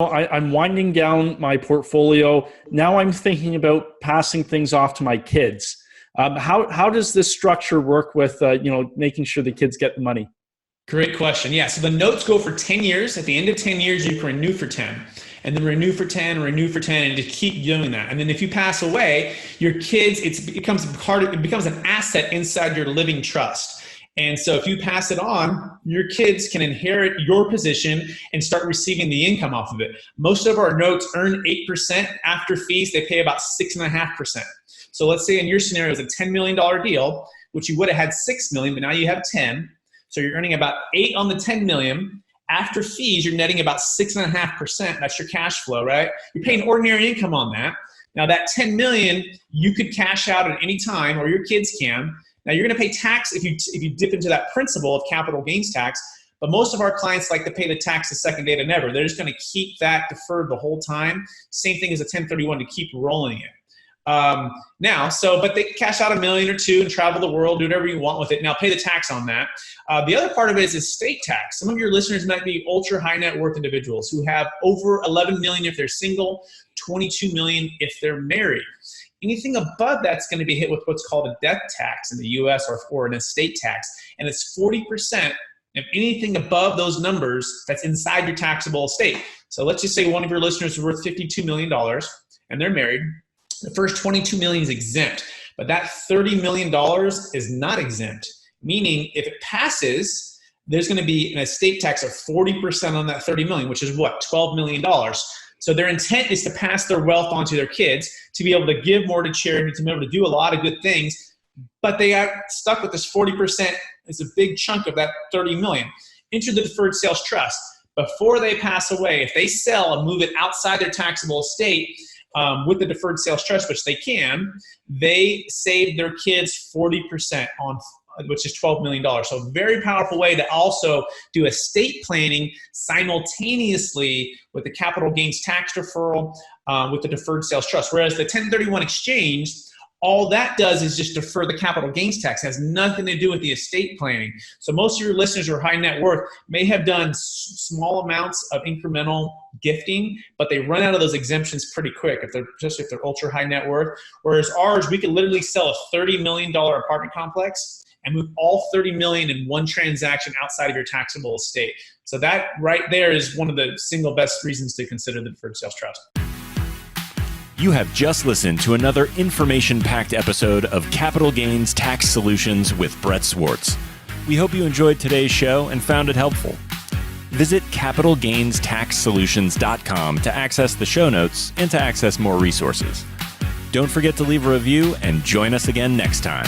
I'm winding down my portfolio. Now I'm thinking about passing things off to my kids. How does this structure work with making sure the kids get the money? Great question. Yeah, so the notes go for 10 years. At the end of 10 years, you can renew for 10. And then renew for 10, renew for 10, and just keep doing that. And then if you pass away, your kids, it becomes an asset inside your living trust. And so if you pass it on, your kids can inherit your position and start receiving the income off of it. Most of our notes earn 8%. After fees, they pay about 6.5%. So let's say in your scenario, it's a $10 million deal, which you would have had $6 million, but now you have 10. So you're earning about 8 on the 10 million. After fees, you're netting about 6.5%. That's your cash flow, right? You're paying ordinary income on that. Now that 10 million, you could cash out at any time, or your kids can. Now you're going to pay tax if you dip into that principle of capital gains tax, but most of our clients like to pay the tax the second day to never. They're just going to keep that deferred the whole time. Same thing as a 1031 to keep rolling it. But they cash out $1 million or $2 million and travel the world, do whatever you want with it. Now pay the tax on that. The other part of it is estate tax. Some of your listeners might be ultra high net worth individuals who have over 11 million if they're single, 22 million if they're married. Anything above that's going to be hit with what's called a death tax in the US or an estate tax. And it's 40% of anything above those numbers that's inside your taxable estate. So let's just say one of your listeners is worth $52 million and they're married. The first 22 million is exempt, but that $30 million is not exempt. Meaning if it passes, there's going to be an estate tax of 40% on that 30 million, which is what, $12 million. So their intent is to pass their wealth on to their kids, to be able to give more to charity, to be able to do a lot of good things, but they are stuck with this 40%. It's a big chunk of that 30 million. Enter the Deferred Sales Trust. Before they pass away, if they sell and move it outside their taxable estate, with the Deferred Sales Trust, which they can, they save their kids 40% on, which is $12 million. So a very powerful way to also do estate planning simultaneously with the capital gains tax deferral with the Deferred Sales Trust. Whereas the 1031 exchange, all that does is just defer the capital gains tax. It has nothing to do with the estate planning. So most of your listeners who are high net worth may have done small amounts of incremental gifting, but they run out of those exemptions pretty quick, especially if they're ultra high net worth. Whereas ours, we could literally sell a $30 million apartment complex and move all 30 million in one transaction outside of your taxable estate. So that right there is one of the single best reasons to consider the Deferred Sales Trust. You have just listened to another information-packed episode of Capital Gains Tax Solutions with Brett Swarts. We hope you enjoyed today's show and found it helpful. Visit capitalgainstaxsolutions.com to access the show notes and to access more resources. Don't forget to leave a review and join us again next time.